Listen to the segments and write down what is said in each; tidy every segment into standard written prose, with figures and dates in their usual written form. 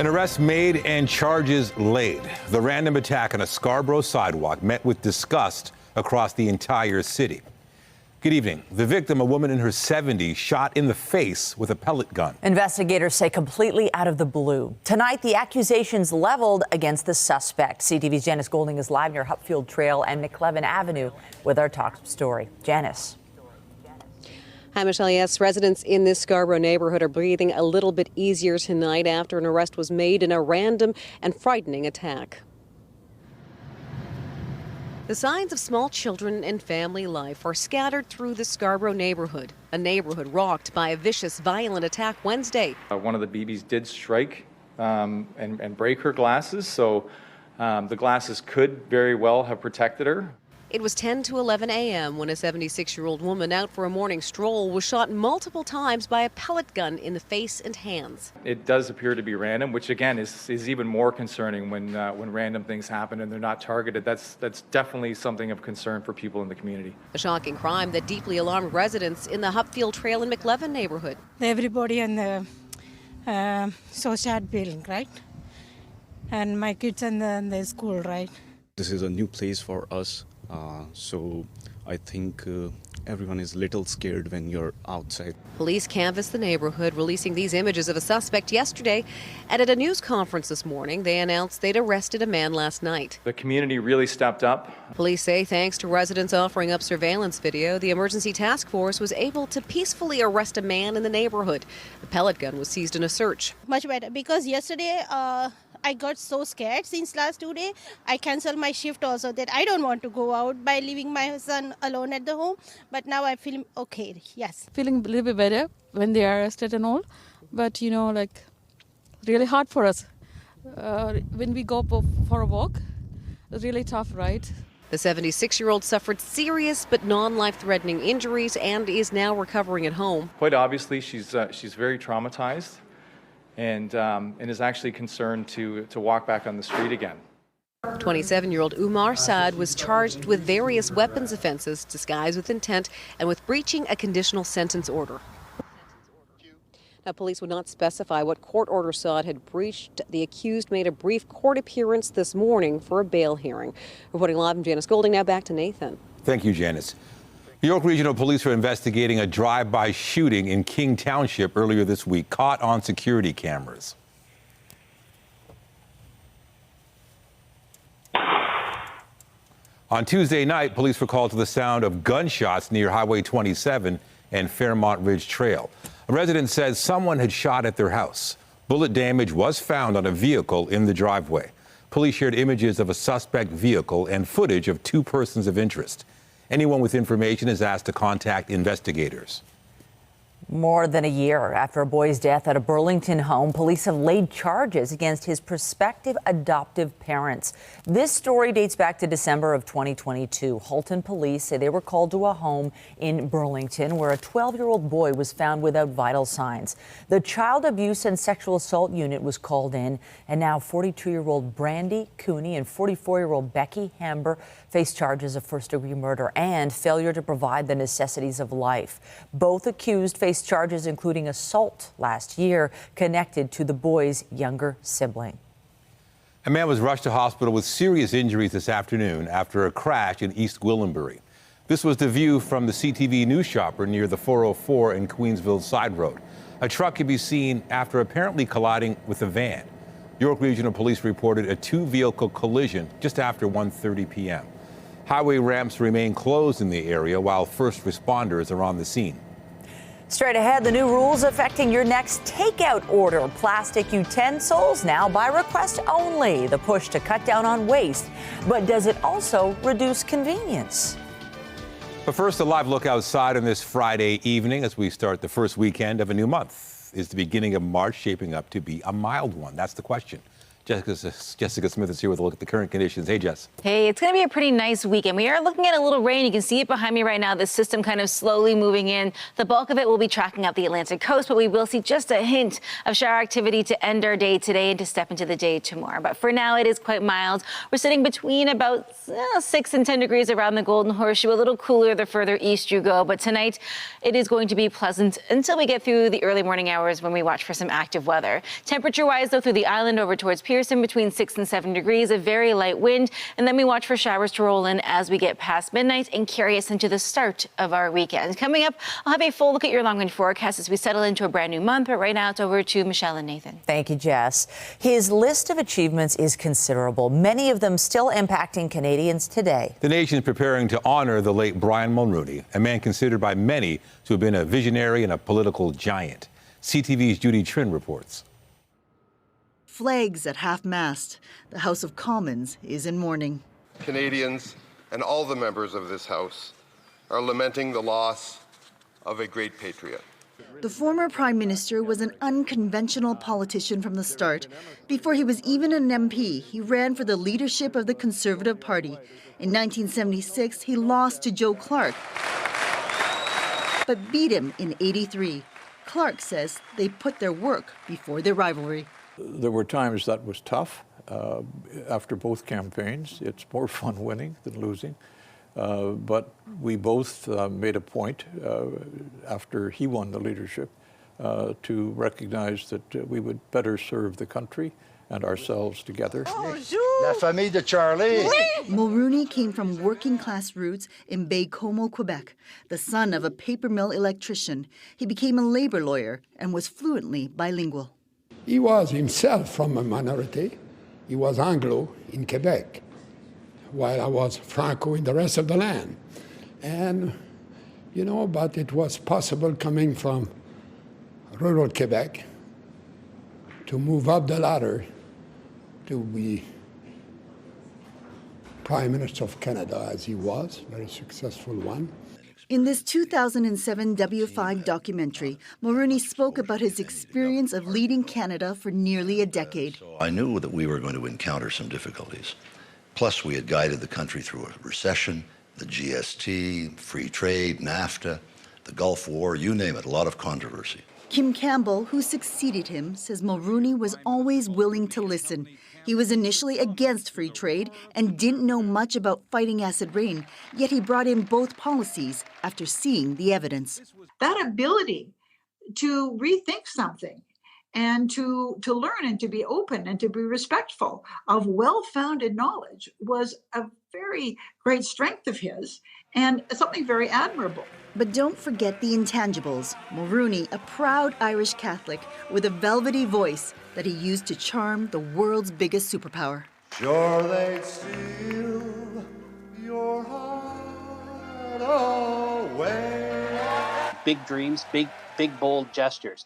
An arrest made and charges laid. The random attack on a Scarborough sidewalk met with disgust across the entire city. Good evening. The victim, a woman in her 70s, shot in the face with a pellet gun. Investigators say completely out of the blue. Tonight, the accusations leveled against the suspect. CTV's Janice Golding is live near Hupfield Trail and McLevin Avenue with our top story. Janice. Hi, Michelle. Yes, residents in this Scarborough neighbourhood are breathing a little bit easier tonight after an arrest was made in a random and frightening attack. The signs of small children and family life are scattered through the Scarborough neighbourhood, a neighbourhood rocked by a vicious, violent attack Wednesday. One of the BBs did strike and break her glasses, so the glasses could very well have protected her. It was 10 to 11 a.m. when a 76-year-old woman out for a morning stroll was shot multiple times by a pellet gun in the face and hands. It does appear to be random, which again is even more concerning when random things happen and they're not targeted. That's definitely something of concern for people in the community. A shocking crime that deeply alarmed residents in the Hupfield Trail and McLevin neighbourhood. Everybody in the so sad feeling, right? And my kids in the school, right? This is a new place for us. So I think everyone is a little scared when you're outside. Police canvassed the neighborhood, releasing these images of a suspect yesterday. And at a news conference this morning, they announced they'd arrested a man last night. The community really stepped up. Police say thanks to residents offering up surveillance video, the emergency task force was able to peacefully arrest a man in the neighborhood. The pellet gun was seized in a search. Much better, because yesterday I got so scared. Since last 2 days, I canceled my shift also, that I don't want to go out by leaving my son alone at the home. But now I feel okay, yes. Feeling a little bit better when they are arrested and all. But, like, really hard for us. When we go for a walk, it's really tough, right? The 76-year-old suffered serious but non-life-threatening injuries and is now recovering at home. Quite obviously, she's very traumatized. And is actually concerned to walk back on the street again. 27-year-old Umar Saad was charged with various weapons offenses, disguised with intent, and with breaching a conditional sentence order. Now, police would not specify what court order Saad had breached. The accused made a brief court appearance this morning for a bail hearing. Reporting live, I'm Janice Golding. Now back to Nathan. Thank you, Janice. New York Regional Police are investigating a drive-by shooting in King Township earlier this week, caught on security cameras. On Tuesday night, police were called to the sound of gunshots near Highway 27 and Fairmont Ridge Trail. A resident says someone had shot at their house. Bullet damage was found on a vehicle in the driveway. Police shared images of a suspect vehicle and footage of two persons of interest. Anyone with information is asked to contact investigators. More than a year after a boy's death at a Burlington home, police have laid charges against his prospective adoptive parents. This story dates back to December of 2022. Halton police say they were called to a home in Burlington where a 12-year-old boy was found without vital signs. The Child Abuse and Sexual Assault Unit was called in, and now 42-year-old Brandy Cooney and 44-year-old Becky Hamber face charges of first-degree murder and failure to provide the necessities of life. Both accused face charges including assault last year connected to the boy's younger sibling. A man was rushed to hospital with serious injuries this afternoon after a crash in East Gwillimbury. This was the view from the CTV News shopper near the 404 and Queensville Side Road. A truck could be seen after apparently colliding with a van. York Regional Police reported a two-vehicle collision just after 1:30 p.m. Highway ramps remain closed in the area while first responders are on the scene. Straight ahead, the new rules affecting your next takeout order. Plastic utensils now by request only. The push to cut down on waste. But does it also reduce convenience? But first, a live look outside on this Friday evening as we start the first weekend of a new month. Is the beginning of March shaping up to be a mild one? That's the question. Jessica Smith is here with a look at the current conditions. Hey, Jess. Hey, it's going to be a pretty nice weekend. We are looking at a little rain. You can see it behind me right now. The system kind of slowly moving in. The bulk of it will be tracking up the Atlantic coast, but we will see just a hint of shower activity to end our day today and to step into the day tomorrow. But for now, it is quite mild. We're sitting between about 6 and 10 degrees around the Golden Horseshoe, a little cooler the further east you go. But tonight, it is going to be pleasant until we get through the early morning hours when we watch for some active weather. Temperature-wise, though, through the island over towards Pearson, between 6 and 7 degrees, a very light wind, and then we watch for showers to roll in as we get past midnight and carry us into the start of our weekend. Coming up, I'll have a full look at your long-range forecast as we settle into a brand new month, but right now it's over to Michelle and Nathan. Thank you, Jess. His list of achievements is considerable, many of them still impacting Canadians today. The nation is preparing to honor the late Brian Mulroney, a man considered by many to have been a visionary and a political giant. CTV's Judy Trin reports. Flags at half-mast. The House of Commons is in mourning. Canadians and all the members of this House are lamenting the loss of a great patriot. The former Prime Minister was an unconventional politician from the start. Before he was even an MP, he ran for the leadership of the Conservative Party. In 1976, he lost to Joe Clark, but beat him in '83. Clark says they put their work before their rivalry. There were times that was tough after both campaigns. It's more fun winning than losing. But we both made a point after he won the leadership to recognize that we would better serve the country and ourselves together. La famille de Charlie. Mulroney came from working-class roots in Baie-Comeau, Quebec. The son of a paper mill electrician, he became a labor lawyer and was fluently bilingual. He was himself from a minority. He was Anglo in Quebec, while I was Franco in the rest of the land. And, but it was possible coming from rural Quebec to move up the ladder to be Prime Minister of Canada, as he was, very successful one. In this 2007 W5 documentary, Mulroney spoke about his experience of leading Canada for nearly a decade. I knew that we were going to encounter some difficulties. Plus, we had guided the country through a recession, the GST, free trade, NAFTA, the Gulf War, you name it, a lot of controversy. Kim Campbell, who succeeded him, says Mulroney was always willing to listen. He was initially against free trade and didn't know much about fighting acid rain, yet he brought in both policies after seeing the evidence. That ability to rethink something and to learn and to be open and to be respectful of well-founded knowledge was a very great strength of his and something very admirable. But don't forget the intangibles. Mulroney, a proud Irish Catholic with a velvety voice that he used to charm the world's biggest superpower. Sure they'd steal your heart away. Big dreams, big bold gestures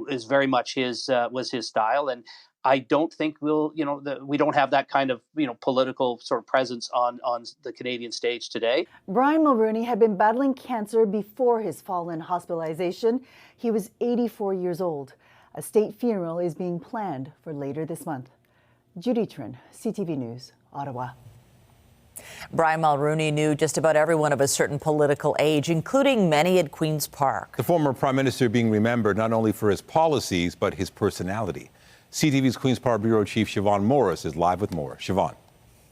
is very much was his style, and I don't think we don't have that kind of political sort of presence on the Canadian stage today. Brian Mulroney had been battling cancer before his fall and hospitalization. He was 84 years old. A state funeral is being planned for later this month. Judy Trin, CTV News, Ottawa. Brian Mulroney knew just about everyone of a certain political age, including many at Queen's Park. The former Prime Minister being remembered not only for his policies, but his personality. CTV's Queen's Park Bureau Chief Siobhan Morris is live with more. Siobhan.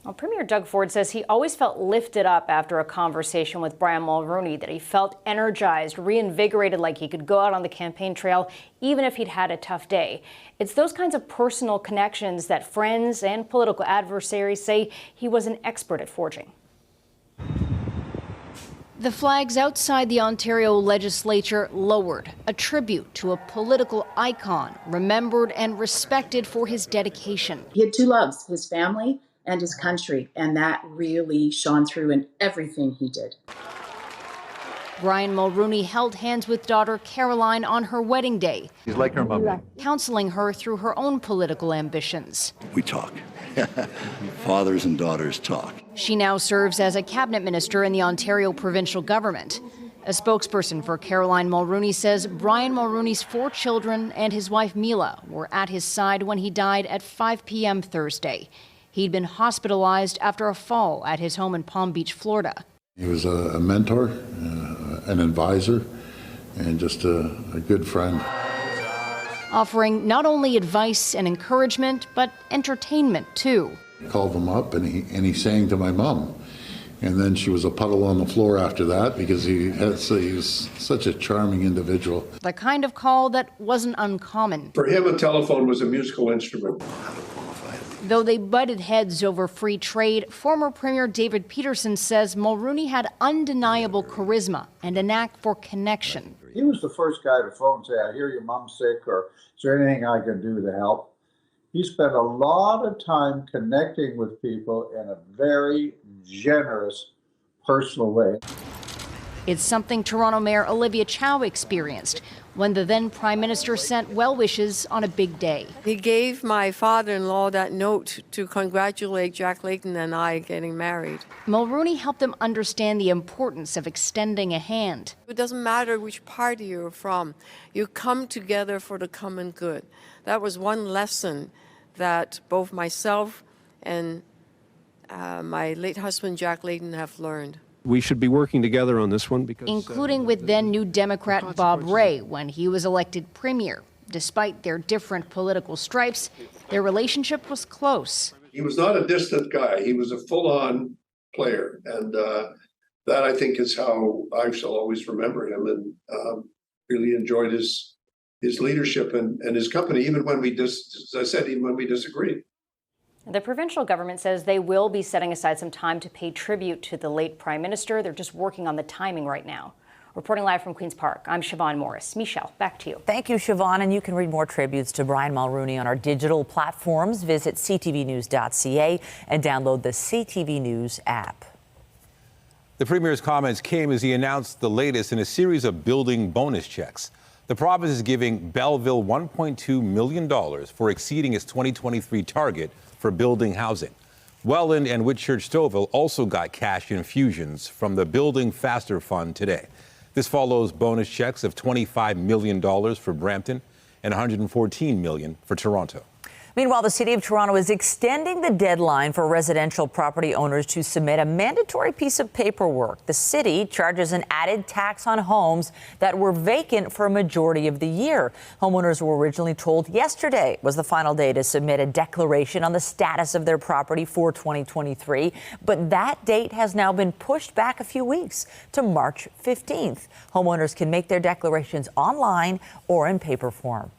Well, Premier Doug Ford says he always felt lifted up after a conversation with Brian Mulroney, that he felt energized, reinvigorated, like he could go out on the campaign trail even if he'd had a tough day. It's those kinds of personal connections that friends and political adversaries say he was an expert at forging. The flags outside the Ontario legislature lowered, a tribute to a political icon, remembered and respected for his dedication. He had two loves, his family and his country, and that really shone through in everything he did. Brian Mulroney held hands with daughter Caroline on her wedding day. He's like her mom. Counseling her through her own political ambitions. We talk. Fathers and daughters talk. She now serves as a cabinet minister in the Ontario provincial government. A spokesperson for Caroline Mulroney says Brian Mulroney's 4 children and his wife Mila were at his side when he died at 5 p.m. Thursday. He'd been hospitalized after a fall at his home in Palm Beach, Florida. He was a mentor, an advisor, and just a good friend. Offering not only advice and encouragement, but entertainment too. I called him up and he sang to my mom. And then she was a puddle on the floor after that because he was such a charming individual. The kind of call that wasn't uncommon. For him, a telephone was a musical instrument. Though they butted heads over free trade, former Premier David Peterson says Mulroney had undeniable charisma and a knack for connection. He was the first guy to phone and say, I hear your mom's sick, or is there anything I can do to help? He spent a lot of time connecting with people in a very generous, personal way. It's something Toronto Mayor Olivia Chow experienced when the then Prime Minister sent well wishes on a big day. He gave my father-in-law that note to congratulate Jack Layton and I getting married. Mulroney helped them understand the importance of extending a hand. It doesn't matter which party you're from, you come together for the common good. That was one lesson that both myself and my late husband Jack Layton have learned. We should be working together on this one because... Including with then New Democrat Bob Rae when he was elected premier. Despite their different political stripes, their relationship was close. He was not a distant guy. He was a full-on player. And that, I think, is how I shall always remember him, and really enjoyed his leadership and his company, even when we, as I said, even when we disagreed. The provincial government says they will be setting aside some time to pay tribute to the late Prime Minister. They're just working on the timing right now. Reporting live from Queen's Park, I'm Siobhan Morris. Michelle, back to you. Thank you, Siobhan. And you can read more tributes to Brian Mulroney on our digital platforms. Visit ctvnews.ca and download the CTV News app. The Premier's comments came as he announced the latest in a series of building bonus checks. The province is giving Belleville $1.2 million for exceeding its 2023 target for building housing. Welland and Whitchurch Stouffville also got cash infusions from the Building Faster Fund today. This follows bonus checks of $25 million for Brampton and $114 million for Toronto. Meanwhile, the City of Toronto is extending the deadline for residential property owners to submit a mandatory piece of paperwork. The city charges an added tax on homes that were vacant for a majority of the year. Homeowners were originally told yesterday was the final day to submit a declaration on the status of their property for 2023. But that date has now been pushed back a few weeks to March 15th. Homeowners can make their declarations online or in paper form.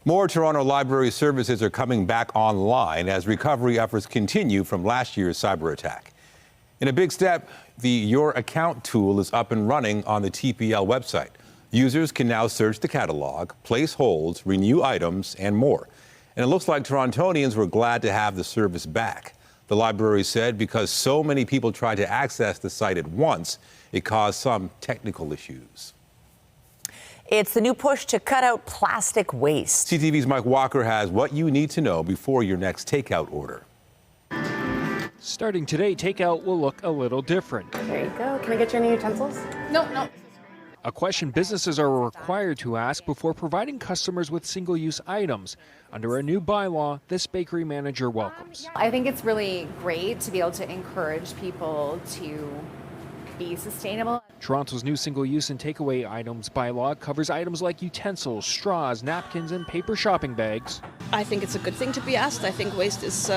More Toronto library services are coming back online as recovery efforts continue from last year's cyber attack. In a big step, the Your Account tool is up and running on the TPL website. Users can now search the catalog, place holds, renew items, and more. And it looks like Torontonians were glad to have the service back. The library said because so many people tried to access the site at once, it caused some technical issues. It's the new push to cut out plastic waste. CTV's Mike Walker has what you need to know before your next takeout order. Starting today, takeout will look a little different. There you go. Can I get you any utensils? No. A question businesses are required to ask before providing customers with single-use items. Under a new bylaw, this bakery manager welcomes. I think it's really great to be able to encourage people to be sustainable. Toronto's new single-use and takeaway items bylaw covers items like utensils, straws, napkins, and paper shopping bags. I think it's a good thing to be asked. I think waste is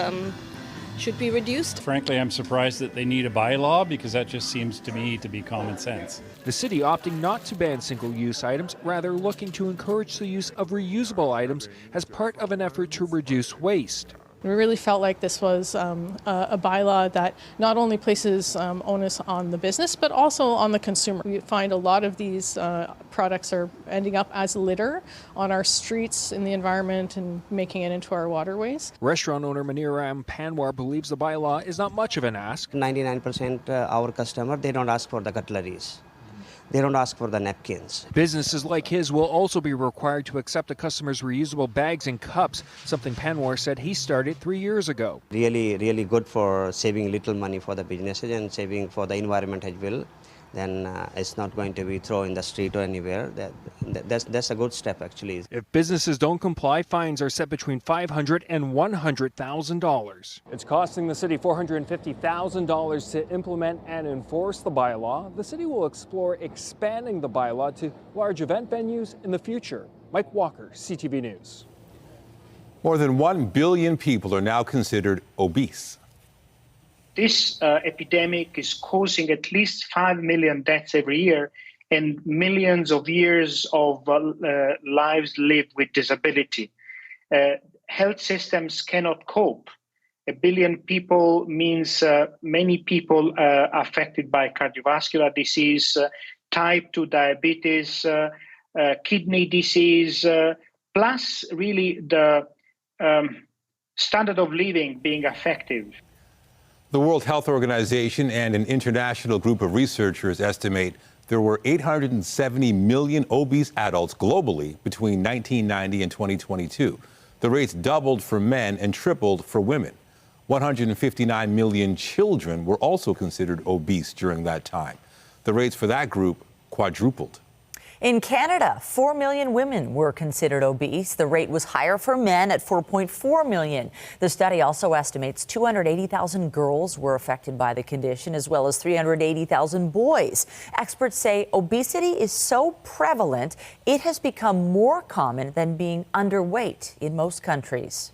should be reduced. Frankly, I'm surprised that they need a bylaw because that just seems to me to be common sense. The city opting not to ban single-use items, rather looking to encourage the use of reusable items as part of an effort to reduce waste. We really felt like this was a bylaw that not only places onus on the business, but also on the consumer. We find a lot of these products are ending up as litter on our streets, in the environment, and making it into our waterways. Restaurant owner Maniram Panwar believes the bylaw is not much of an ask. 99% our customer, they don't ask for the cutleries. They don't ask for the napkins. Businesses like his will also be required to accept a customer's reusable bags and cups, something Panwar said he started 3 years ago. Really good for saving little money for the businesses and saving for the environment as well. then it's not going to be thrown in the street or anywhere. That's a good step, actually. If businesses don't comply, fines are set between $500 and $100,000. It's costing the city $450,000 to implement and enforce the bylaw. The city will explore expanding the bylaw to large event venues in the future. Mike Walker, CTV News. More than 1 billion people are now considered obese. This epidemic is causing at least 5 million deaths every year and millions of years of lives lived with disability. Health systems cannot cope. 1 billion people means many people affected by cardiovascular disease, type 2 diabetes, kidney disease, plus really the standard of living being affected. The World Health Organization and an international group of researchers estimate there were 870 million obese adults globally between 1990 and 2022. The rates doubled for men and tripled for women. 159 million children were also considered obese during that time. The rates for that group quadrupled. In Canada, 4 million women were considered obese. The rate was higher for men at 4.4 million. The study also estimates 280,000 girls were affected by the condition, as well as 380,000 boys. Experts say obesity is so prevalent, it has become more common than being underweight in most countries.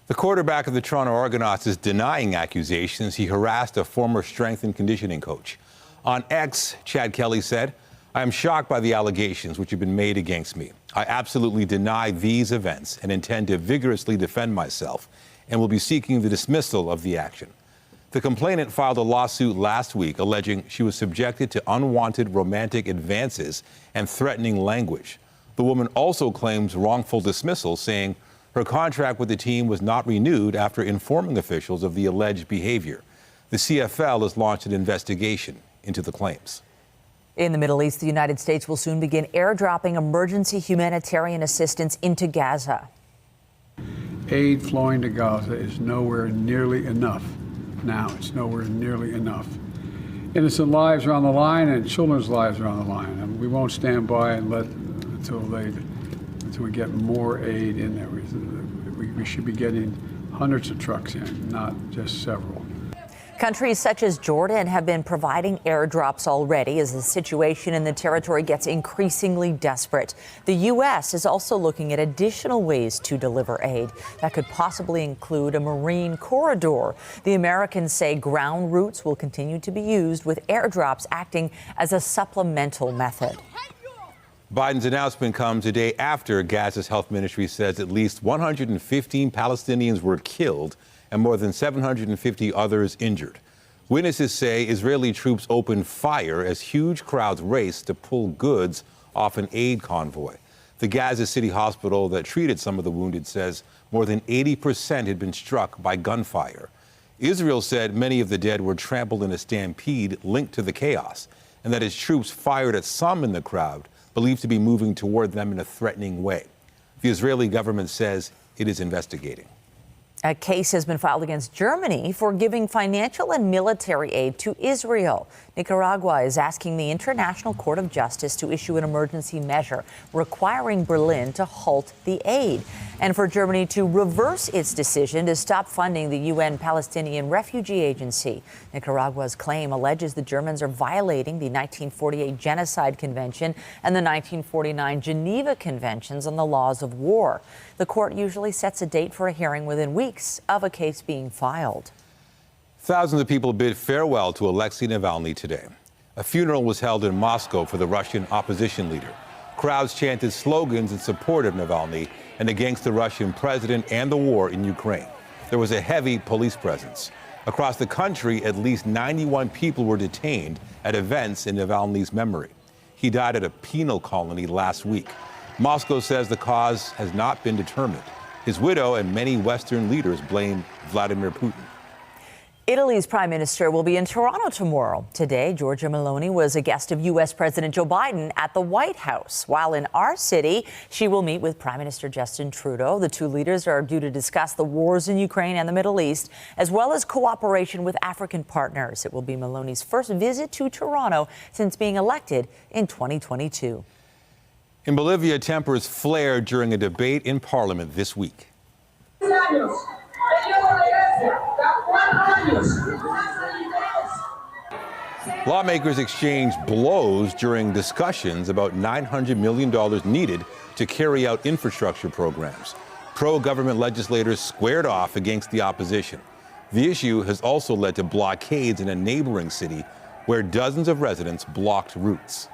The quarterback of the Toronto Argonauts is denying accusations he harassed a former strength and conditioning coach. On X, Chad Kelly said, "I am shocked by the allegations which have been made against me. I absolutely deny these events and intend to vigorously defend myself and will be seeking the dismissal of the action." The complainant filed a lawsuit last week alleging she was subjected to unwanted romantic advances and threatening language. The woman also claims wrongful dismissal, saying her contract with the team was not renewed after informing officials of the alleged behavior. The CFL has launched an investigation into the claims. In the Middle East, the United States will soon begin airdropping emergency humanitarian assistance into Gaza. Aid flowing to Gaza is nowhere nearly enough. Now, it's nowhere nearly enough. Innocent lives are on the line and children's lives are on the line. And we won't stand by and let until we get more aid in there. We should be getting hundreds of trucks in, not just several. Countries such as Jordan have been providing airdrops already as the situation in the territory gets increasingly desperate. The U.S. is also looking at additional ways to deliver aid. That could possibly include a marine corridor. The Americans say ground routes will continue to be used, with airdrops acting as a supplemental method. Biden's announcement comes a day after Gaza's health ministry says at least 115 Palestinians were killed and more than 750 others injured. Witnesses say Israeli troops opened fire as huge crowds raced to pull goods off an aid convoy. The Gaza City hospital that treated some of the wounded says more than 80% had been struck by gunfire. Israel said many of the dead were trampled in a stampede linked to the chaos, and that its troops fired at some in the crowd believed to be moving toward them in a threatening way. The Israeli government says it is investigating. A case has been filed against Germany for giving financial and military aid to Israel. Nicaragua is asking the International Court of Justice to issue an emergency measure requiring Berlin to halt the aid, and for Germany to reverse its decision to stop funding the UN Palestinian Refugee Agency. Nicaragua's claim alleges the Germans are violating the 1948 Genocide Convention and the 1949 Geneva Conventions on the Laws of War. The court usually sets a date for a hearing within weeks of a case being filed. Thousands of people bid farewell to Alexei Navalny today. A funeral was held in Moscow for the Russian opposition leader. Crowds chanted slogans in support of Navalny and against the Russian president and the war in Ukraine. There was a heavy police presence. Across the country, at least 91 people were detained at events in Navalny's memory. He died at a penal colony last week. Moscow says the cause has not been determined. His widow and many Western leaders blame Vladimir Putin. Italy's Prime Minister will be in Toronto tomorrow. Today, Giorgia Meloni was a guest of U.S. President Joe Biden at the White House. While in our city, she will meet with Prime Minister Justin Trudeau. The two leaders are due to discuss the wars in Ukraine and the Middle East, as well as cooperation with African partners. It will be Meloni's first visit to Toronto since being elected in 2022. In Bolivia, tempers flared during a debate in Parliament this week. Lawmakers exchanged blows during discussions about $900 million needed to carry out infrastructure programs. Pro-government legislators squared off against the opposition. The issue has also led to blockades in a neighboring city where dozens of residents blocked routes.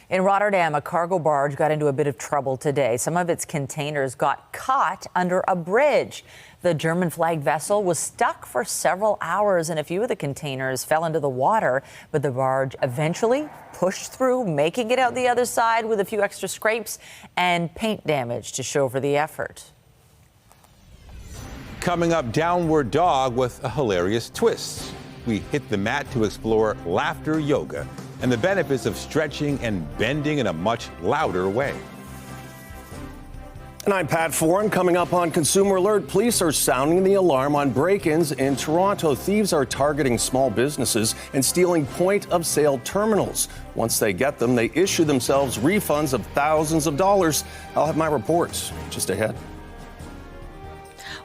In Rotterdam, a cargo barge got into a bit of trouble today. Some of its containers got caught under a bridge. The German-flagged vessel was stuck for several hours, and a few of the containers fell into the water, but the barge eventually pushed through, making it out the other side with a few extra scrapes and paint damage to show for the effort. Coming up, Downward Dog with a hilarious twist. We hit the mat to explore laughter yoga and the benefits of stretching and bending in a much louder way. And I'm Pat Foran. Coming up on Consumer Alert, police are sounding the alarm on break-ins in Toronto. Thieves are targeting small businesses and stealing point-of-sale terminals. Once they get them, they issue themselves refunds of thousands of dollars. I'll have my reports just ahead.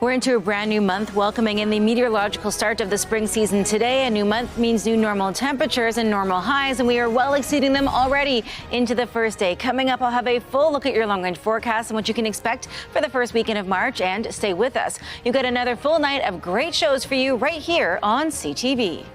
We're into a brand new month, welcoming in the meteorological start of the spring season today. A new month means new normal temperatures and normal highs, and we are well exceeding them already into the first day. Coming up, I'll have a full look at your long-range forecast and what you can expect for the first weekend of March, and stay with us. You've got another full night of great shows for you right here on CTV.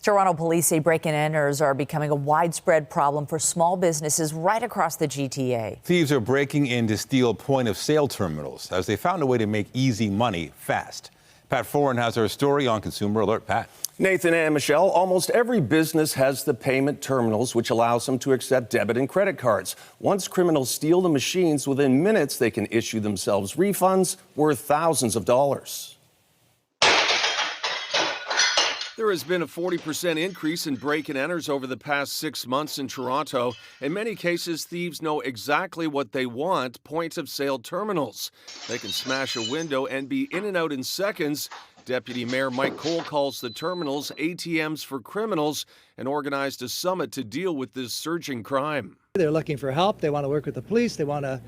Toronto police say break-in-enters are becoming a widespread problem for small businesses right across the GTA. Thieves are breaking in to steal point-of-sale terminals as they found a way to make easy money fast. Pat Foran has our story on Consumer Alert. Pat. Nathan and Michelle, almost every business has the payment terminals, which allows them to accept debit and credit cards. Once criminals steal the machines, within minutes they can issue themselves refunds worth thousands of dollars. There has been a 40% increase in break-and-enters over the past 6 months in Toronto. In many cases, thieves know exactly what they want, point-of-sale terminals. They can smash a window and be in and out in seconds. Deputy Mayor Mike Cole calls the terminals ATMs for criminals and organized a summit to deal with this surging crime. They're looking for help. They want to work with the police. They want to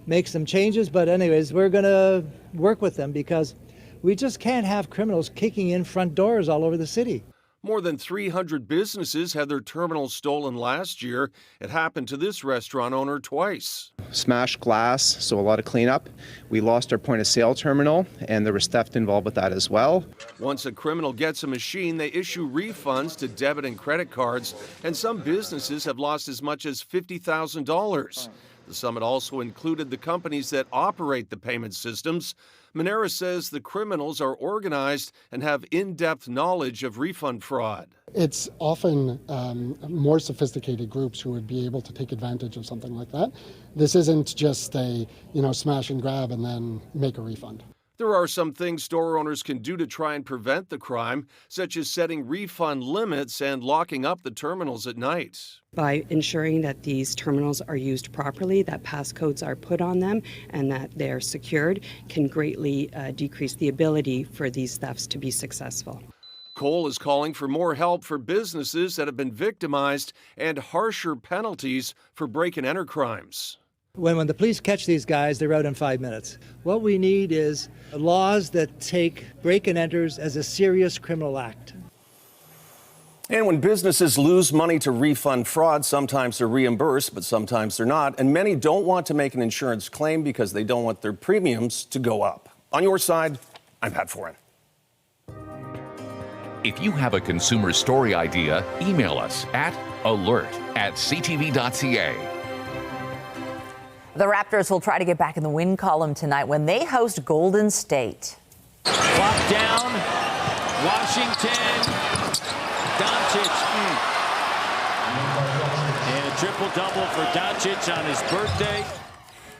make some changes. But anyways, we're going to work with them because we just can't have criminals kicking in front doors all over the city. More than 300 businesses had their terminals stolen last year. It happened to this restaurant owner twice. Smashed glass, so a lot of cleanup. We lost our point of sale terminal, and there was theft involved with that as well. Once a criminal gets a machine, they issue refunds to debit and credit cards, and some businesses have lost as much as $50,000. The summit also included the companies that operate the payment systems. Manera says the criminals are organized and have in-depth knowledge of refund fraud. It's often more sophisticated groups who would be able to take advantage of something like that. This isn't just a, smash and grab and then make a refund. There are some things store owners can do to try and prevent the crime, such as setting refund limits and locking up the terminals at night. By ensuring that these terminals are used properly, that passcodes are put on them, and that they're secured, can greatly decrease the ability for these thefts to be successful. Cole is calling for more help for businesses that have been victimized and harsher penalties for break-and-enter crimes. When the police catch these guys, they're out in 5 minutes. What we need is laws that take break-and-enters as a serious criminal act. And when businesses lose money to refund fraud, sometimes they're reimbursed, but sometimes they're not. And many don't want to make an insurance claim because they don't want their premiums to go up. On your side, I'm Pat Foran. If you have a consumer story idea, email us at alert@ctv.ca. The Raptors will try to get back in the win column tonight when they host Golden State. Clock down. Washington. Doncic. And a triple-double for Doncic on his birthday.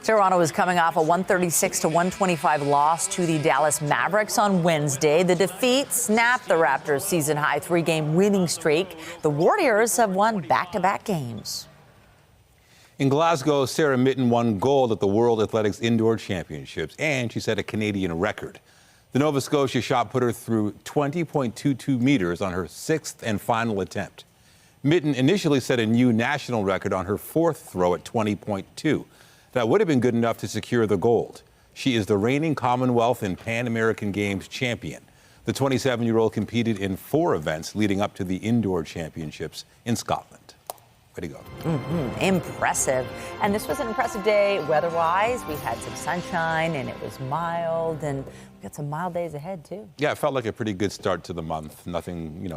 Toronto is coming off a 136-125 loss to the Dallas Mavericks on Wednesday. The defeat snapped the Raptors' season-high 3-game winning streak. The Warriors have won back-to-back games. In Glasgow, Sarah Mitten won gold at the World Athletics Indoor Championships, and she set a Canadian record. The Nova Scotia shot put her through 20.22 meters on her 6th and final attempt. Mitten initially set a new national record on her 4th throw at 20.2. That would have been good enough to secure the gold. She is the reigning Commonwealth and Pan American Games champion. The 27-year-old competed in 4 events leading up to the Indoor Championships in Scotland. Way to go. Impressive. And this was an impressive day weather-wise. We had some sunshine and it was mild, and we got some mild days ahead too. Yeah, it felt like a pretty good start to the month. Nothing,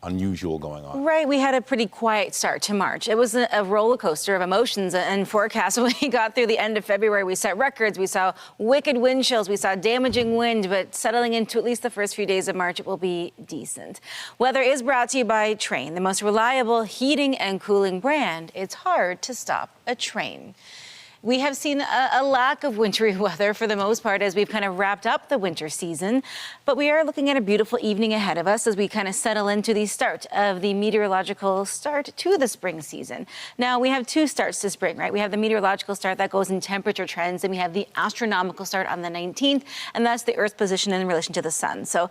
unusual going on. Right, we had a pretty quiet start to March. It was a roller coaster of emotions and forecasts. When we got through the end of February, we set records, we saw wicked wind chills, we saw damaging wind, but settling into at least the first few days of March, it will be decent. Weather is brought to you by Train, the most reliable heating and cooling brand. It's hard to stop a train. We have seen a lack of wintry weather for the most part as we've kind of wrapped up the winter season, but we are looking at a beautiful evening ahead of us as we kind of settle into the start of the meteorological start to the spring season. Now, we have 2 starts to spring, right? We have the meteorological start that goes in temperature trends, and we have the astronomical start on the 19th, and that's the Earth's position in relation to the sun. So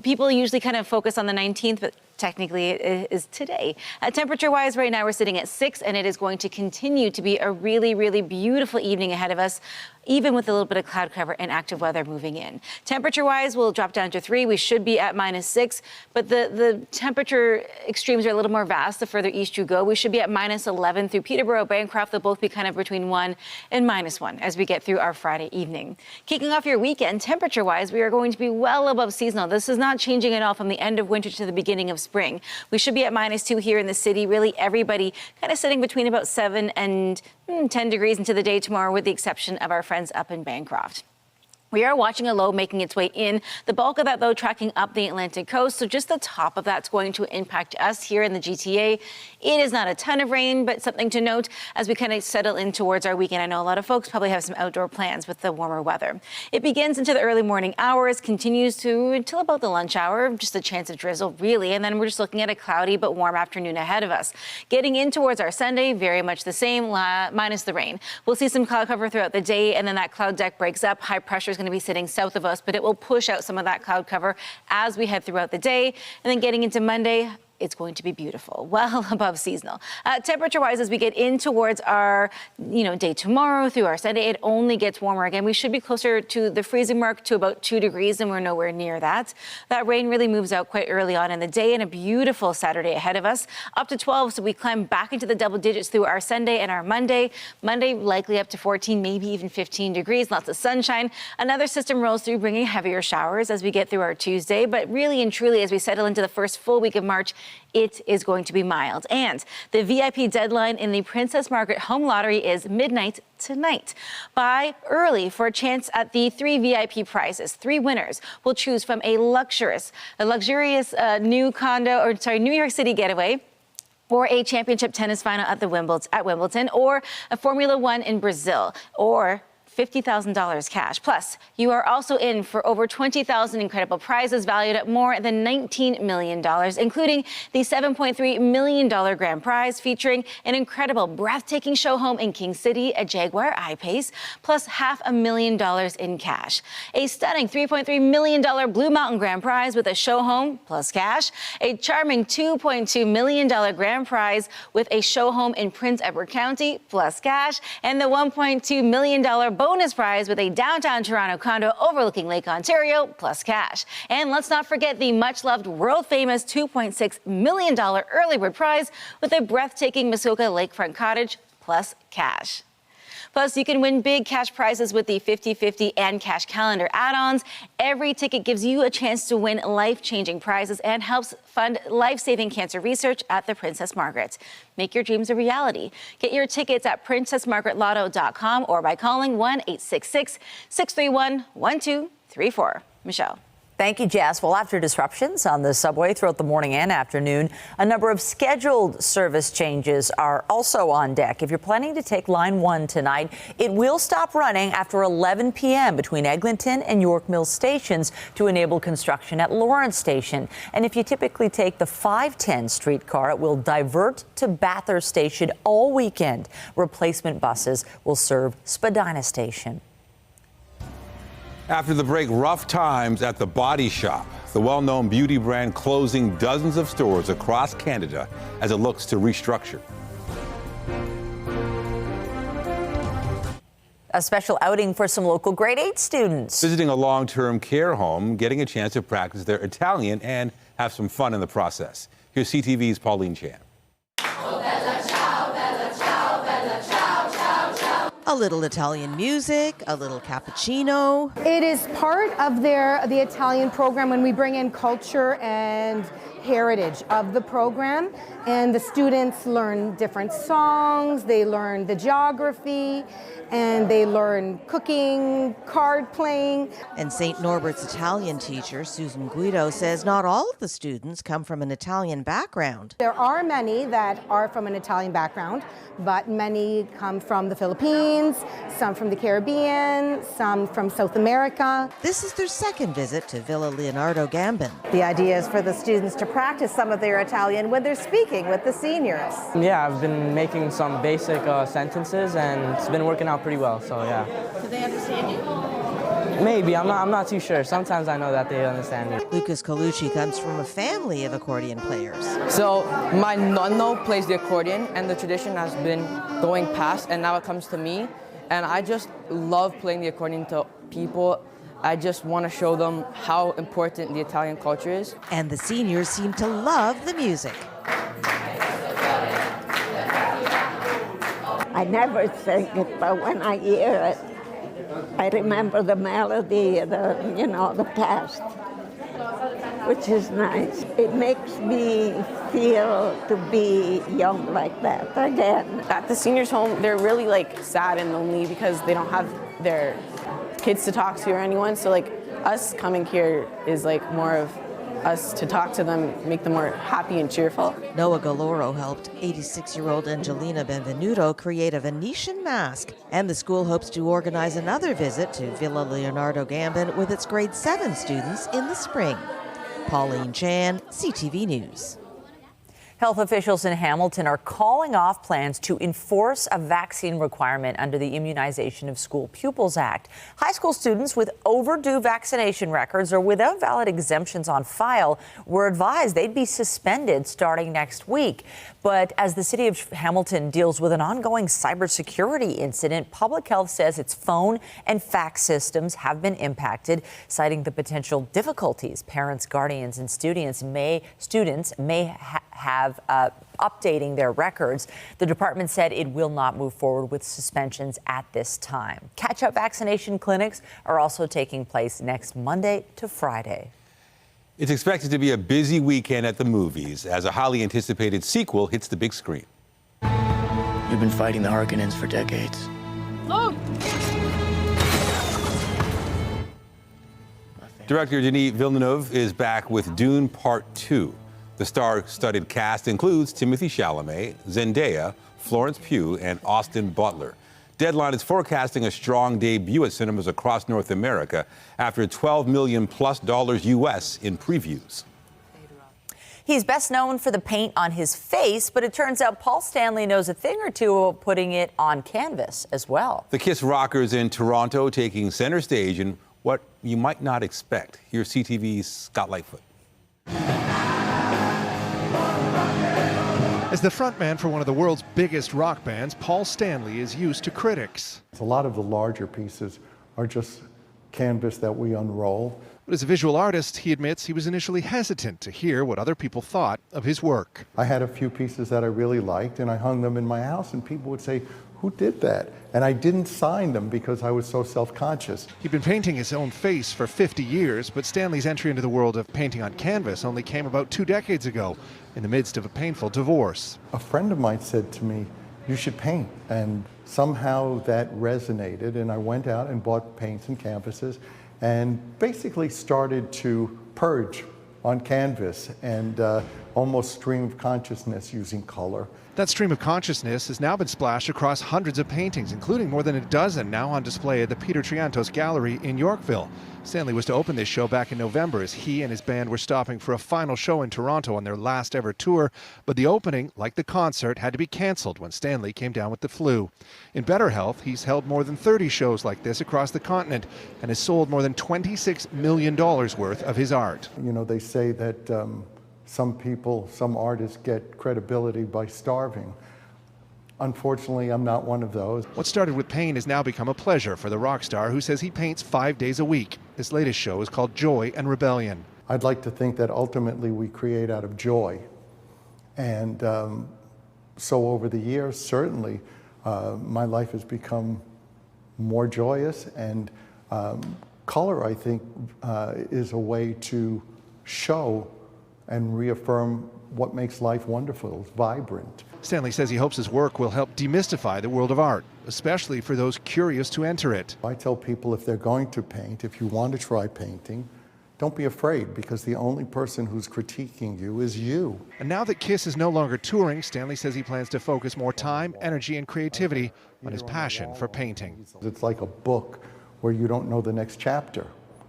people usually kind of focus on the 19th, but technically it is today. Temperature-wise, right now we're sitting at 6, and it is going to continue to be a really, really beautiful evening ahead of us, even with a little bit of cloud cover and active weather moving in. Temperature-wise, we'll drop down to 3. We should be at -6, but the temperature extremes are a little more vast the further east you go. We should be at -11 through Peterborough, Bancroft. They'll both be kind of between 1 and -1 as we get through our Friday evening. Kicking off your weekend, temperature-wise, we are going to be well above seasonal. This is not changing at all from the end of winter to the beginning of spring. We should be at -2 here in the city. Really, everybody kind of sitting between about 7 and 10 degrees into the day tomorrow, with the exception of our friends up in Bancroft. We are watching a low making its way in. The bulk of that, though, tracking up the Atlantic coast. So just the top of that's going to impact us here in the GTA. It is not a ton of rain, but something to note as we kind of settle in towards our weekend. I know a lot of folks probably have some outdoor plans with the warmer weather. It begins into the early morning hours, continues to until about the lunch hour, just a chance of drizzle, really. And then we're just looking at a cloudy but warm afternoon ahead of us. Getting in towards our Sunday, very much the same, minus the rain. We'll see some cloud cover throughout the day, and then that cloud deck breaks up. High pressure is going to be sitting south of us, but it will push out some of that cloud cover as we head throughout the day. And then getting into Monday, it's going to be beautiful, well above seasonal. Temperature-wise, as we get in towards our, day tomorrow through our Sunday, it only gets warmer again. We should be closer to the freezing mark to about 2 degrees, and we're nowhere near that. That rain really moves out quite early on in the day, and a beautiful Saturday ahead of us, up to 12. So we climb back into the double digits through our Sunday and our Monday. Monday likely up to 14, maybe even 15 degrees. Lots of sunshine. Another system rolls through, bringing heavier showers as we get through our Tuesday. But really and truly, as we settle into the first full week of March, it is going to be mild. And the VIP deadline in the Princess Margaret Home Lottery is midnight tonight. Buy early for a chance at the 3 VIP prizes. 3 winners will choose from a luxurious New York City getaway, or a championship tennis final at Wimbledon, or a Formula One in Brazil, or $50,000 cash. Plus, you are also in for over 20,000 incredible prizes valued at more than $19 million, including the $7.3 million grand prize featuring an incredible, breathtaking show home in King City, a Jaguar I-Pace, plus $500,000 in cash. A stunning $3.3 million Blue Mountain grand prize with a show home plus cash. A charming $2.2 million grand prize with a show home in Prince Edward County plus cash. And the $1.2 million bonus prize with a downtown Toronto condo overlooking Lake Ontario plus cash. And let's not forget the much-loved, world-famous $2.6 million early bird prize with a breathtaking Muskoka lakefront cottage plus cash. Plus, you can win big cash prizes with the 50/50 and cash calendar add-ons. Every ticket gives you a chance to win life-changing prizes and helps fund life-saving cancer research at the Princess Margaret. Make your dreams a reality. Get your tickets at princessmargaretlotto.com or by calling 1-866-631-1234. Michelle. Thank you, Jess. Well, after disruptions on the subway throughout the morning and afternoon, a number of scheduled service changes are also on deck. If you're planning to take Line 1 tonight, it will stop running after 11 p.m. between Eglinton and York Mills stations to enable construction at Lawrence Station. And if you typically take the 510 streetcar, it will divert to Bathurst Station all weekend. Replacement buses will serve Spadina Station. After the break, rough times at the Body Shop, the well-known beauty brand closing dozens of stores across Canada as it looks to restructure. A special outing for some local grade 8 students. Visiting a long-term care home, getting a chance to practice their Italian and have some fun in the process. Here's CTV's Pauline Chan. A little Italian music, a little cappuccino. It is part of the Italian program when we bring in culture and heritage of the program, and the students learn different songs, they learn the geography, and they learn cooking, card playing. And St. Norbert's Italian teacher, Susan Guido, says not all of the students come from an Italian background. There are many that are from an Italian background, but many come from the Philippines, some from the Caribbean, some from South America. This is their second visit to Villa Leonardo Gambin. The idea is for the students to practice some of their Italian when they're speaking with the seniors. Yeah, I've been making some basic sentences and it's been working out pretty well, so yeah. Do they understand you? Maybe, I'm not too sure. Sometimes I know that they understand me. Lucas Colucci comes from a family of accordion players. So my nonno plays the accordion and the tradition has been going past and now it comes to me. And I just love playing the accordion to people. I just want to show them how important the Italian culture is. And the seniors seem to love the music. I never sing it, but when I hear it, I remember the melody, the past, which is nice. It makes me feel to be young like that again. At the seniors' home, they're really sad and lonely because they don't have their kids to talk to or anyone. So us coming here is more of us to talk to them, make them more happy and cheerful. Noah Galoro helped 86-year-old Angelina Benvenuto create a Venetian mask. And the school hopes to organize another visit to Villa Leonardo Gambin with its grade 7 students in the spring. Pauline Chan, CTV News. Health officials in Hamilton are calling off plans to enforce a vaccine requirement under the Immunization of School Pupils Act. High school students with overdue vaccination records or without valid exemptions on file were advised they'd be suspended starting next week. But as the city of Hamilton deals with an ongoing cybersecurity incident, public health says its phone and fax systems have been impacted, citing the potential difficulties parents, guardians, and students may have updating their records. The department said it will not move forward with suspensions at this time. Catch-up vaccination clinics are also taking place next Monday to Friday. It's expected to be a busy weekend at the movies as a highly anticipated sequel hits the big screen. You've been fighting the Harkonnens for decades. Look! Director Denis Villeneuve is back with Dune Part Two. The star-studded cast includes Timothée Chalamet, Zendaya, Florence Pugh, and Austin Butler. Deadline is forecasting a strong debut at cinemas across North America after $12 million+ US in previews. He's best known for the paint on his face, but it turns out Paul Stanley knows a thing or two about putting it on canvas as well. The Kiss Rockers in Toronto taking center stage in what you might not expect. Here's CTV's Scott Lightfoot. As the frontman for one of the world's biggest rock bands, Paul Stanley is used to critics. A lot of the larger pieces are just canvas that we unroll. But as a visual artist, he admits he was initially hesitant to hear what other people thought of his work. I had a few pieces that I really liked, and I hung them in my house, and people would say, "Who did that?" And I didn't sign them because I was so self-conscious. He'd been painting his own face for 50 years, but Stanley's entry into the world of painting on canvas only came about 2 decades ago, in the midst of a painful divorce. A friend of mine said to me, "You should paint." And somehow that resonated, and I went out and bought paints and canvases and basically started to purge on canvas and almost stream of consciousness using color. That stream of consciousness has now been splashed across hundreds of paintings, including more than a dozen now on display at the Peter Triantos Gallery in Yorkville. Stanley was to open this show back in November as he and his band were stopping for a final show in Toronto on their last ever tour, but the opening, like the concert, had to be cancelled when Stanley came down with the flu. In better health, he's held more than 30 shows like this across the continent and has sold more than $26 million worth of his art. You know, they say that some artists get credibility by starving. Unfortunately, I'm not one of those. What started with pain has now become a pleasure for the rock star, who says he paints 5 days a week. This latest show is called Joy and Rebellion. I'd like to think that ultimately we create out of joy. And so over the years, certainly, my life has become more joyous, and color, I think, is a way to show and reaffirm what makes life wonderful, vibrant. Stanley says he hopes his work will help demystify the world of art, especially for those curious to enter it. I tell people, if they're going to paint, if you want to try painting, don't be afraid, because the only person who's critiquing you is you. And now that Kiss is no longer touring, Stanley says he plans to focus more time, energy, and creativity on his passion for painting. It's like a book where you don't know the next chapter.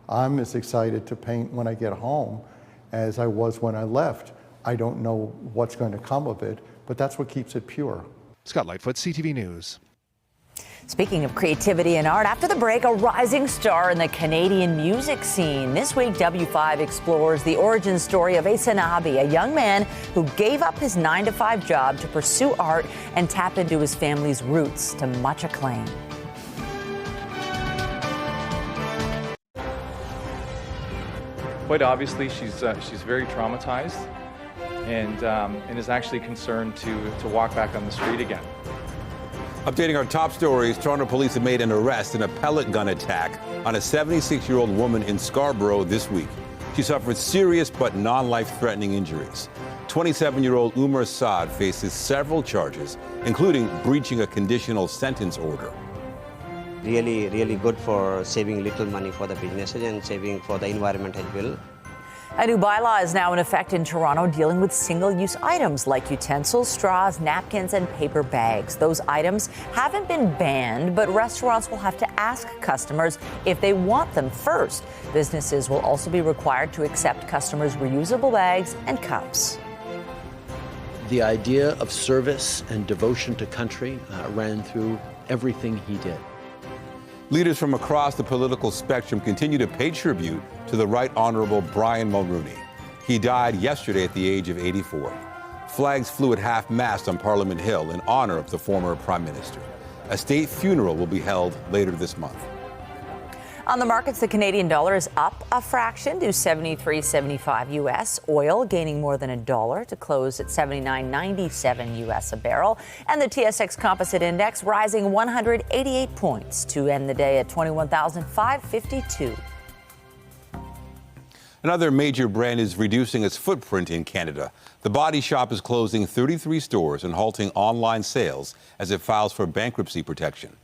I'm as excited to paint when I get home as I was when I left. I don't know what's going to come of it, but that's what keeps it pure. Scott Lightfoot, CTV News. Speaking of creativity and art, after the break, a rising star in the Canadian music scene. This week, W5 explores the origin story of Aysanabee, a young man who gave up his 9-to-5 job to pursue art and tap into his family's roots to much acclaim. Quite obviously, she's very traumatized and is actually concerned to walk back on the street again. Updating our top stories, Toronto police have made an arrest in a pellet gun attack on a 76-year-old woman in Scarborough this week. She suffered serious but non-life-threatening injuries. 27-year-old Umar Saad faces several charges, including breaching a conditional sentence order. Really good for saving little money for the businesses and saving for the environment as well. A new bylaw is now in effect in Toronto dealing with single-use items like utensils, straws, napkins, and paper bags. Those items haven't been banned, but restaurants will have to ask customers if they want them first. Businesses will also be required to accept customers' reusable bags and cups. The idea of service and devotion to country ran through everything he did. Leaders from across the political spectrum continue to pay tribute to the Right Honourable Brian Mulroney. He died yesterday at the age of 84. Flags flew at half-mast on Parliament Hill in honour of the former Prime Minister. A state funeral will be held later this month. On the markets, the Canadian dollar is up a fraction to 73.75 U.S. Oil gaining more than $1 to close at 79.97 U.S. a barrel. And the TSX Composite Index rising 188 points to end the day at 21,552. Another major brand is reducing its footprint in Canada. The Body Shop is closing 33 stores and halting online sales as it files for bankruptcy protection.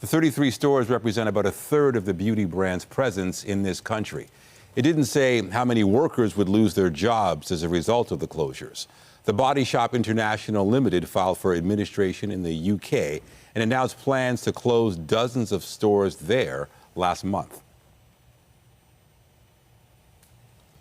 The 33 stores represent about a third of the beauty brand's presence in this country. It didn't say how many workers would lose their jobs as a result of the closures. The Body Shop International Limited filed for administration in the UK and announced plans to close dozens of stores there last month.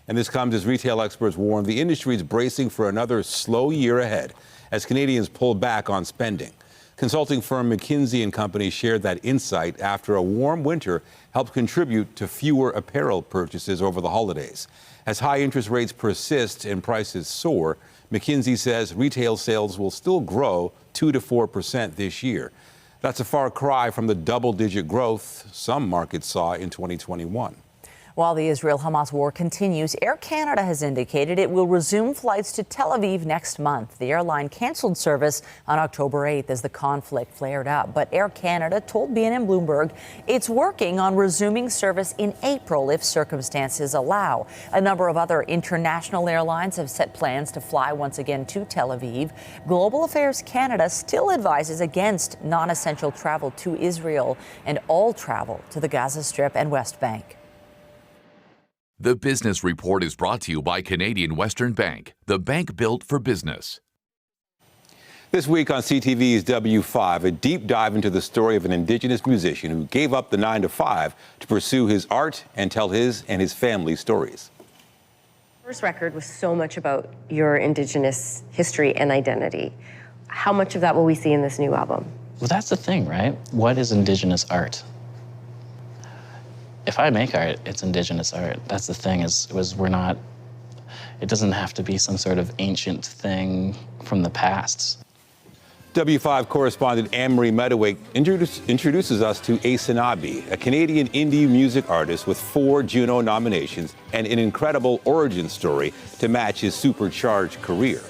And this comes as retail experts warn the industry is bracing for another slow year ahead as Canadians pull back on spending. Consulting firm McKinsey & Company shared that insight after a warm winter helped contribute to fewer apparel purchases over the holidays. As high interest rates persist and prices soar, McKinsey says retail sales will still grow 2 to 4% this year. That's a far cry from the double-digit growth some markets saw in 2021. While the Israel-Hamas war continues, Air Canada has indicated it will resume flights to Tel Aviv next month. The airline canceled service on October 8th as the conflict flared up. But Air Canada told BNN Bloomberg it's working on resuming service in April if circumstances allow. A number of other international airlines have set plans to fly once again to Tel Aviv. Global Affairs Canada still advises against non-essential travel to Israel and all travel to the Gaza Strip and West Bank. The Business Report is brought to you by Canadian Western Bank, the bank built for business. This week on CTV's W5, a deep dive into the story of an Indigenous musician who gave up the 9-to-5 to pursue his art and tell his and his family's stories. First record was so much about your Indigenous history and identity. How much of that will we see in this new album? Well, that's the thing, right? What is Indigenous art? If I make art, it's Indigenous art. That's the thing, it doesn't have to be some sort of ancient thing from the past. W5 correspondent Anne-Marie Medawake introduces us to Aysanabee, a Canadian indie music artist with 4 Juno nominations and an incredible origin story to match his supercharged career.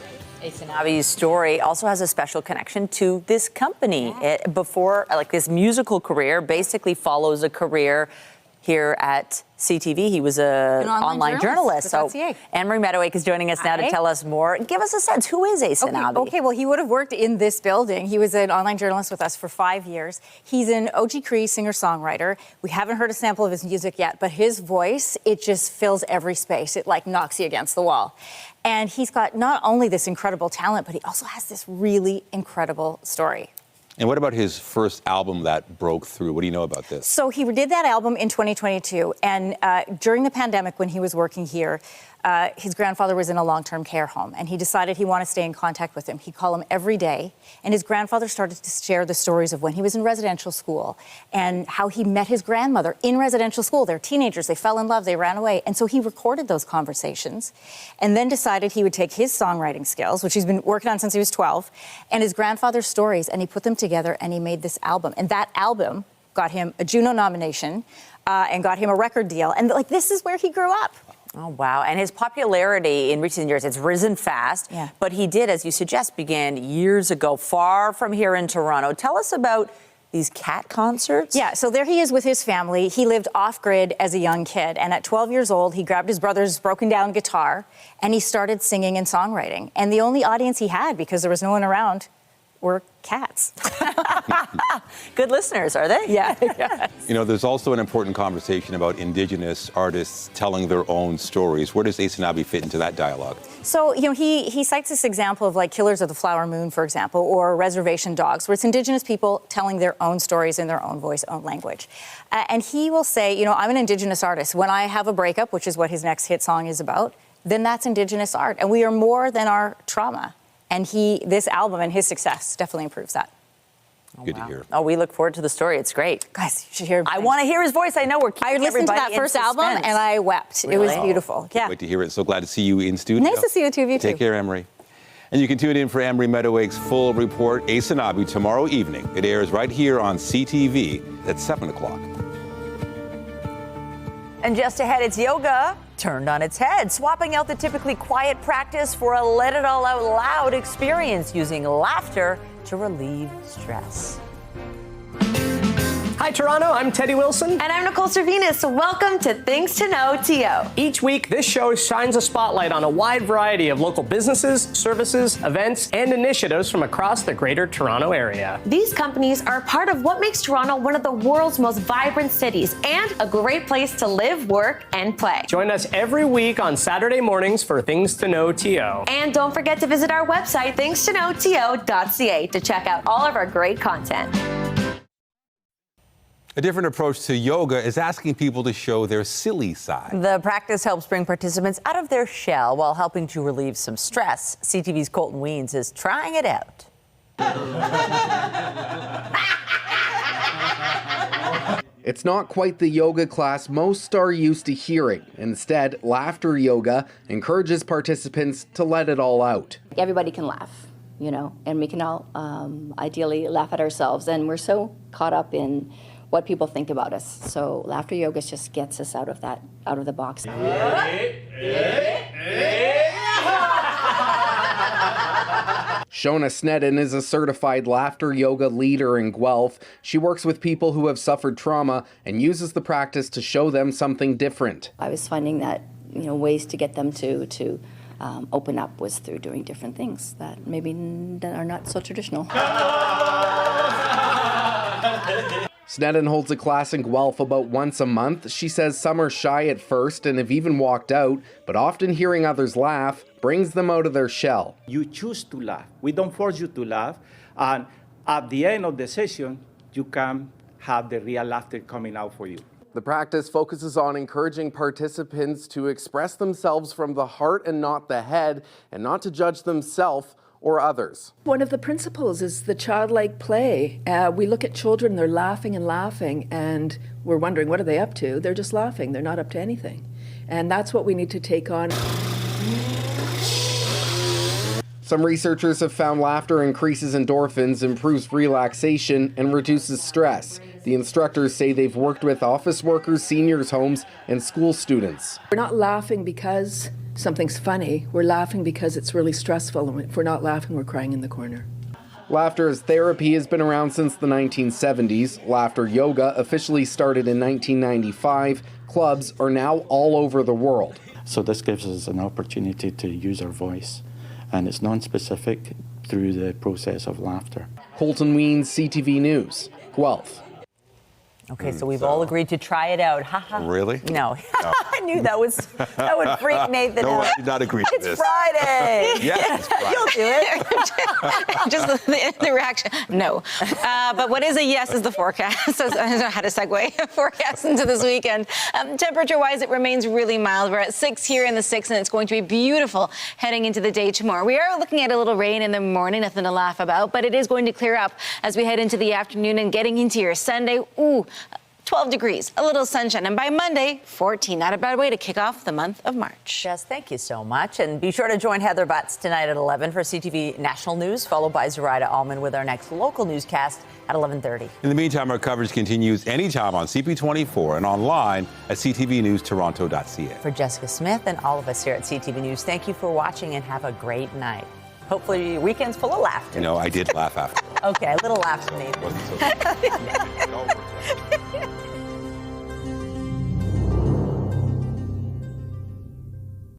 Aysanabee's story also has a special connection to this company. His musical career basically follows a career here at CTV. He was an online journalist. So Anne-Marie Medawake is joining us now to tell us more. Give us a sense. Who is Aysanabee? Okay, well, he would have worked in this building. He was an online journalist with us for 5 years. He's an OG Cree singer-songwriter. We haven't heard a sample of his music yet, but his voice, it just fills every space. It like knocks you against the wall. And he's got not only this incredible talent, but he also has this really incredible story. And what about his first album that broke through? What do you know about this? So he did that album in 2022, and during the pandemic when he was working here, his grandfather was in a long-term care home, and he decided he wanted to stay in contact with him. He'd call him every day, and his grandfather started to share the stories of when he was in residential school and how he met his grandmother in residential school. They're teenagers, they fell in love, they ran away, and so he recorded those conversations and then decided he would take his songwriting skills, which he's been working on since he was 12, and his grandfather's stories, and he put them together and he made this album. And that album got him a Juno nomination and got him a record deal. And this is where he grew up. Oh, wow. And his popularity in recent years, it's risen fast. Yeah. But he did, as you suggest, begin years ago, far from here in Toronto. Tell us about these cat concerts. Yeah, so there he is with his family. He lived off-grid as a young kid. And at 12 years old, he grabbed his brother's broken down guitar and he started singing and songwriting. And the only audience he had, because there was no one around, were cats. Good listeners, are they? Yeah. Yes. You know, there's also an important conversation about Indigenous artists telling their own stories. Where does Aysanabee fit into that dialogue? So, you know, he cites this example of like Killers of the Flower Moon, for example, or Reservation Dogs, where it's Indigenous people telling their own stories in their own voice, own language. And he will say, you know, I'm an Indigenous artist. When I have a breakup, which is what his next hit song is about, then that's Indigenous art. And we are more than our trauma. And this album and his success definitely improves that. Good to hear. Oh, we look forward to the story. It's great. Guys, you should hear. I want to hear his voice. I know we're keeping I listened to everybody that first in album suspense. and I wept. Really? It was beautiful. Yeah. Wait to hear it. So glad to see you in studio. Nice to see the two of you too. Take care, Anne-Marie. And you can tune in for Anne-Marie Medawake's full report, Aysanabee, tomorrow evening. It airs right here on CTV at 7 o'clock. And just ahead, it's yoga turned on its head, swapping out the typically quiet practice for a let it all out loud experience using laughter to relieve stress. Hi, Toronto. I'm Teddy Wilson. And I'm Nicole Cervinas. Welcome to Things to Know TO. Each week, this show shines a spotlight on a wide variety of local businesses, services, events, and initiatives from across the greater Toronto area. These companies are part of what makes Toronto one of the world's most vibrant cities and a great place to live, work, and play. Join us every week on Saturday mornings for Things to Know TO. And don't forget to visit our website, thingstoknowto.ca, to check out all of our great content. A different approach to yoga is asking people to show their silly side. The practice helps bring participants out of their shell while helping to relieve some stress. CTV's Colton Weens is trying it out. It's not quite the yoga class most are used to hearing. Instead, laughter yoga encourages participants to let it all out. Everybody can laugh, you know, and we can all ideally laugh at ourselves. And we're so caught up in what people think about us. So laughter yoga just gets us out of the box. Shona Snedden is a certified laughter yoga leader in Guelph. She works with people who have suffered trauma and uses the practice to show them something different. I was finding that, you know, ways to get them to open up was through doing different things that maybe are not so traditional. Sneddon holds a class in Guelph about once a month. She says some are shy at first and have even walked out, but often hearing others laugh brings them out of their shell. You choose to laugh. We don't force you to laugh. And at the end of the session, you can have the real laughter coming out for you. The practice focuses on encouraging participants to express themselves from the heart and not the head, and not to judge themselves or others. One of the principles is the childlike play. We look at children, they're laughing and laughing, and we're wondering, what are they up to? They're just laughing. They're not up to anything. And that's what we need to take on. Some researchers have found laughter increases endorphins, improves relaxation, and reduces stress. The instructors say they've worked with office workers, seniors' homes, and school students. We're not laughing because something's funny. We're laughing because it's really stressful. And if we're not laughing, we're crying in the corner. Laughter as therapy has been around since the 1970s. Laughter yoga officially started in 1995. Clubs are now all over the world. So this gives us an opportunity to use our voice, and it's non-specific through the process of laughter. Colton Weens, CTV News, Guelph. Okay, so we've all agreed to try it out. Really? No. I knew that would freak Nathan No, out. I did not agree to It's this. Friday. Yes, it's Friday. You'll do it. Just the reaction, no. But what is a yes is the forecast. So I don't know how to segue forecast into this weekend. Temperature-wise, it remains really mild. We're at 6 here in the 6, and it's going to be beautiful heading into the day tomorrow. We are looking at a little rain in the morning, nothing to laugh about, but it is going to clear up as we head into the afternoon and getting into your Sunday. 12 degrees, a little sunshine, and by Monday, 14. Not a bad way to kick off the month of March. Jess, thank you so much. And be sure to join Heather Butts tonight at 11 for CTV National News, followed by Zoraida Allman with our next local newscast at 11:30. In the meantime, our coverage continues anytime on CP24 and online at ctvnewstoronto.ca. For Jessica Smith and all of us here at CTV News, thank you for watching and have a great night. Hopefully your weekend's full of laughter. You know, I did laugh after. Okay, a little laugh from me. Wasn't so